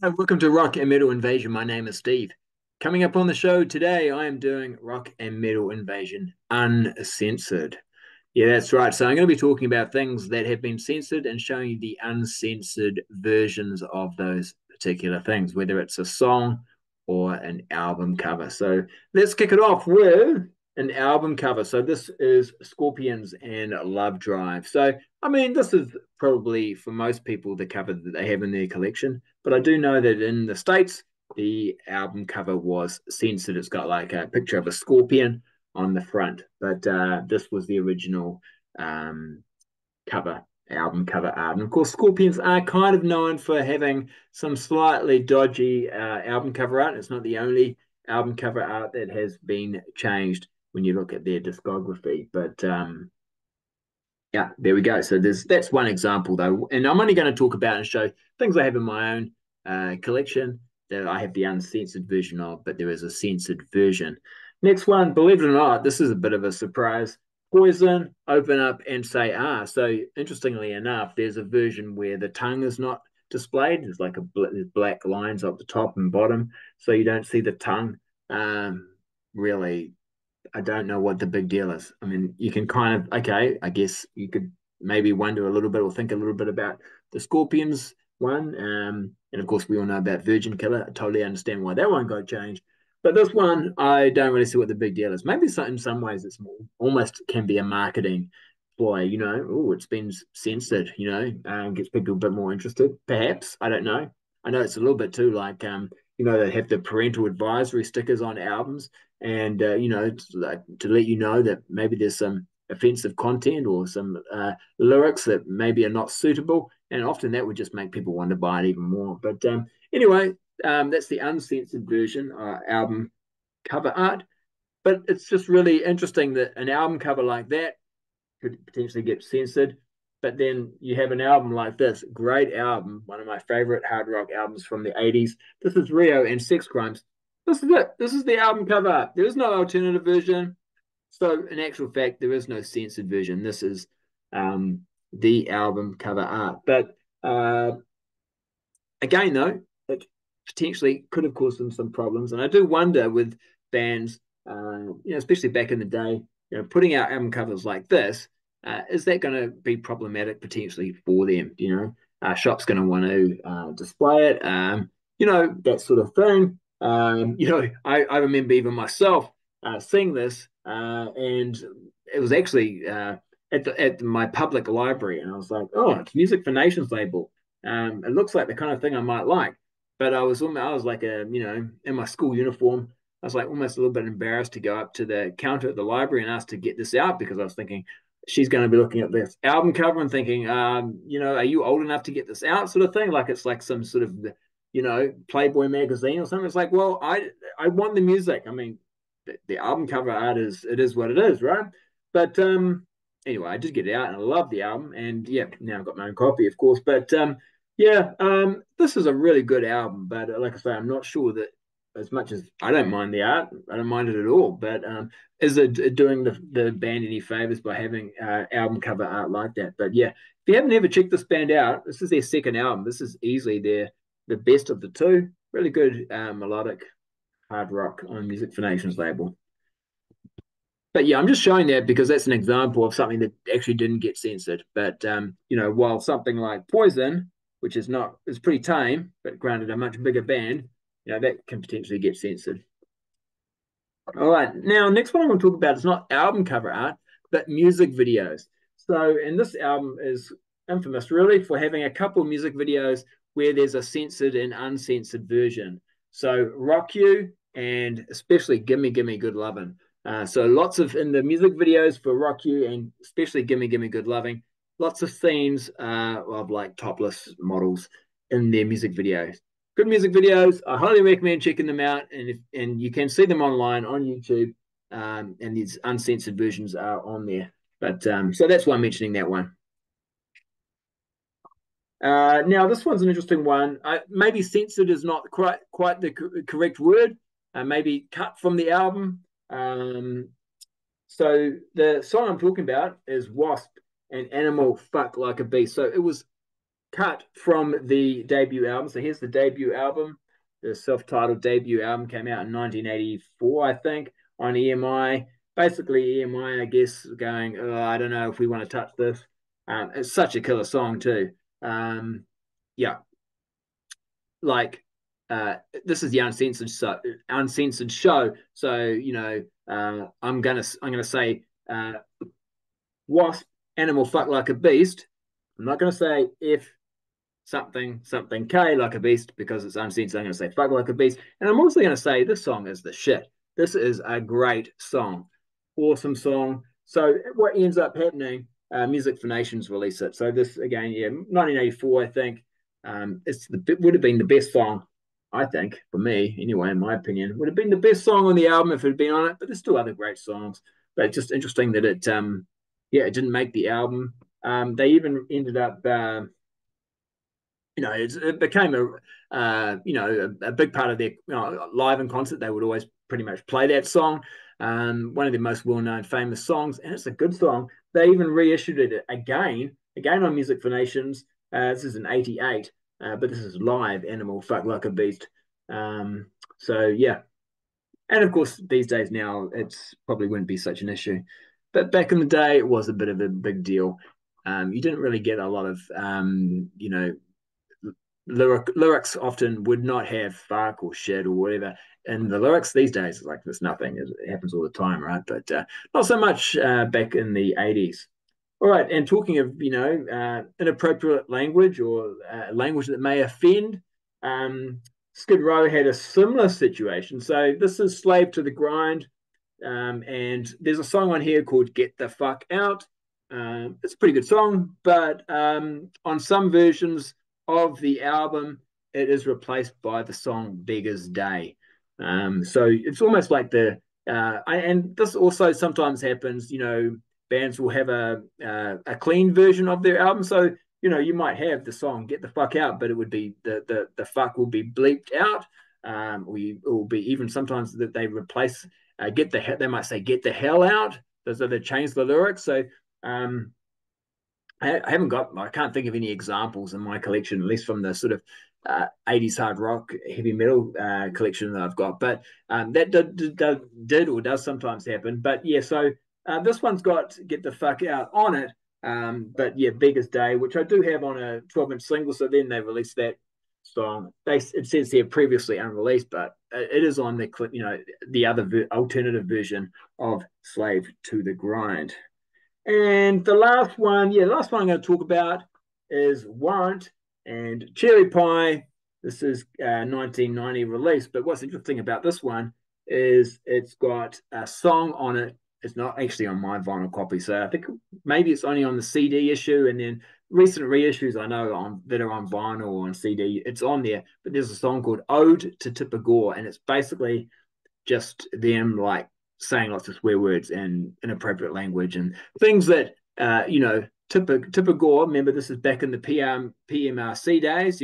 Hi, welcome to Rock and Metal Invasion. My name is Steve. Coming up on the show today, I am doing Rock and Metal Invasion Uncensored. Yeah, that's right. So I'm going to be talking about things that have been censored and showing you the uncensored versions of those particular things, whether it's a song or an album cover. So let's kick it off with an album cover. So this is Scorpions and Love Drive. So, I mean, this is probably for most people the cover that they have in their collection. But I do know that in the States, the album cover was censored. It's got like a picture of a scorpion on the front, but this was the original um, cover, album cover art. And of course, Scorpions are kind of known for having some slightly dodgy album cover art. It's not the only album cover art that has been changed when you look at their discography, but yeah, there we go. So that's one example though, and I'm only going to talk about and show things I have in my own collection that I have the uncensored version of, but there is a censored version. Next one, believe it or not, this is a bit of a surprise. Poison, open up and say ah. So interestingly enough, there's a version where the tongue is not displayed. There's like there's black lines up the top and bottom, so you don't see the tongue. Really I don't know what the big deal is. I mean, you can kind of, okay, I guess you could maybe wonder a little bit or think a little bit about the Scorpions one. And of course, we all know about Virgin Killer. I totally understand why that one got changed. But this one, I don't really see what the big deal is. Maybe in some ways it's more, almost can be a marketing ploy, oh, it's been censored, gets people a bit more interested. Perhaps, I don't know. I know it's a little bit too like, they have the parental advisory stickers on albums and to let you know that maybe there's some offensive content or some lyrics that maybe are not suitable, and often that would just make people want to buy it even more. But anyway, that's the uncensored version album cover art. But it's just really interesting that an album cover like that could potentially get censored. But then you have an album like this, great album, one of my favorite hard rock albums from the 80s. This is Rio and Sex Crimes. This is it. This is the album cover. There is no alternative version. So, in actual fact, there is no censored version. This is the album cover art. But again, though, it potentially could have caused them some problems. And I do wonder with bands, especially back in the day, putting out album covers like this, is that going to be problematic potentially for them? Shop's going to want to display it, that sort of thing. I remember even myself seeing this, and it was actually at my public library, and I was like, oh, it's Music for Nations label. It looks like the kind of thing I might like. But I was like in my school uniform. I was like almost a little bit embarrassed to go up to the counter at the library and ask to get this out because I was thinking she's going to be looking at this album cover and thinking, are you old enough to get this out, sort of thing? Like it's like some sort of, Playboy magazine or something. It's like, well, I want the music. I mean, the album cover art is what it is, right? But anyway, I did get it out and I love the album. And yeah, now I've got my own copy, of course. But yeah, this is a really good album. But like I say, I'm not sure that as much as I don't mind the art, I don't mind it at all. But is it doing the band any favors by having album cover art like that? But yeah, if you haven't ever checked this band out, this is their second album. This is easily the best of the two. Really good melodic hard rock on Music for Nations label. But yeah, I'm just showing that because that's an example of something that actually didn't get censored. But while something like Poison, which is pretty tame, but granted a much bigger band, that can potentially get censored. All right, now next one I want to talk about is not album cover art, but music videos. So, and this album is infamous really for having a couple of music videos where there's a censored and uncensored version. So, Rock You and especially Gimme Gimme Good Lovin'. So lots of in the music videos for Rock You and especially Gimme Gimme Good Loving, lots of themes of like topless models in their music videos. Good music videos. I highly recommend checking them out, and you can see them online on YouTube, and these uncensored versions are on there. But so that's why I'm mentioning that one. Now this one's an interesting one. Maybe censored is not quite the correct word. Maybe cut from the album. So the song I'm talking about is Wasp and Animal Fuck Like a Beast. So it was cut from the debut album. So here's the debut album. The self-titled debut album came out in 1984, I think, on EMI. Basically, EMI, I guess, going, oh, I don't know if we want to touch this. It's such a killer song too. Um, yeah, like this is the uncensored show. So I'm gonna say wasp animal fuck like a beast. I'm not gonna say if something something K like a beast because it's uncensored. I'm going to say fuck like a beast, and I'm also going to say this song is the shit. This is a great song, awesome song. So what ends up happening? Music for Nations release it. So this again, yeah, 1984, I think. Would have been the best song, I think, for me anyway. In my opinion, would have been the best song on the album if it had been on it. But there's still other great songs. But it's just interesting that it didn't make the album. They even ended up it became a big part of their live and concert. They would always pretty much play that song, one of their most well-known famous songs, and it's a good song. They even reissued it again on Music for Nations. This is in '88, but this is live. Animal Fuck Like a Beast. So yeah, and of course these days now it's probably wouldn't be such an issue, but back in the day it was a bit of a big deal. You didn't really get a lot of lyrics often would not have fuck or shit or whatever. And the lyrics these days, like there's nothing. It happens all the time, right? But not so much back in the 80s. All right. And talking of, inappropriate language or language that may offend, Skid Row had a similar situation. So this is Slave to the Grind. And there's a song on here called Get the Fuck Out. It's a pretty good song, but on some versions of the album, it is replaced by the song Beggar's Day. So it's almost like and this also sometimes happens, bands will have a clean version of their album. So, you might have the song Get the Fuck Out, but it would be the fuck will be bleeped out. Or will be even sometimes that they replace they might say get the hell out. So they change the lyrics. So um, I can't think of any examples in my collection, at least from the sort of 80s hard rock, heavy metal collection that I've got. But that did or does sometimes happen. But yeah, so this one's got Get the Fuck Out on it. But yeah, Beggar's Day, which I do have on a 12-inch single. So then they released that song. It says here previously unreleased, but it is on the other alternative version of Slave to the Grind. And the last one, the last one I'm going to talk about is Warrant and Cherry Pie. This is 1990 release, but what's interesting about this one is it's got a song on it. It's not actually on my vinyl copy, so I think maybe it's only on the CD issue, and then recent reissues I know that are on vinyl or on CD, it's on there. But there's a song called "Ode to Tipper Gore," and it's basically just them like saying lots of swear words and inappropriate language and things that Tipper Gore. Remember, this is back in the PMRC days.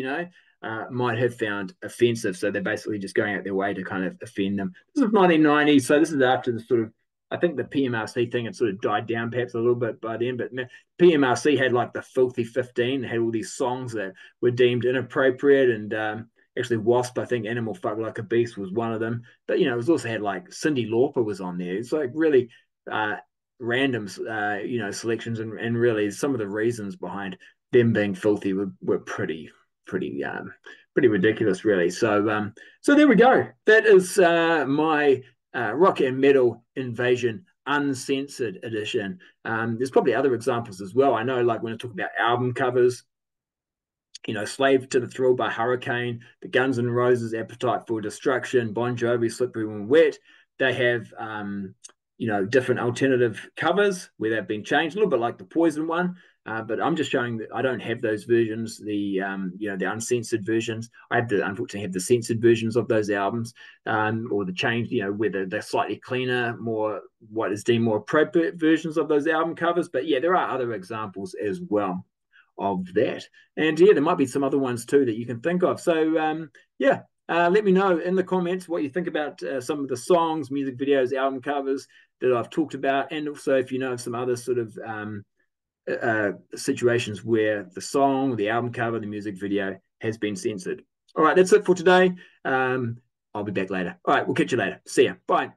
Might have found offensive. So they're basically just going out their way to kind of offend them. This is 1990, so this is after the sort of, I think the PMRC thing had sort of died down perhaps a little bit by then, but PMRC had like the Filthy 15, had all these songs that were deemed inappropriate, and actually Wasp, I think Animal Fuck Like a Beast was one of them. But it was also had like Cyndi Lauper was on there. It's like really random selections, and really some of the reasons behind them being filthy were pretty ridiculous, really. So there we go. That is my rock and metal invasion uncensored edition. There's probably other examples as well. I know, like when I talk about album covers, Slave to the Thrill by Hurricane, the Guns N' Roses Appetite for Destruction, Bon Jovi Slippery When Wet. They have different alternative covers where they've been changed, a little bit like the Poison one. But I'm just showing that I don't have those versions, the uncensored versions. Unfortunately have the censored versions of those albums, or the change, whether they're slightly cleaner, more what is deemed more appropriate versions of those album covers. But yeah, there are other examples as well of that. And yeah, there might be some other ones too that you can think of. So let me know in the comments what you think about some of the songs, music videos, album covers that I've talked about, and also if you know of some other sort of situations where the song, the album cover, the music video has been censored. All right, that's it for today. I'll be back later. All right, we'll catch you later. See ya. Bye.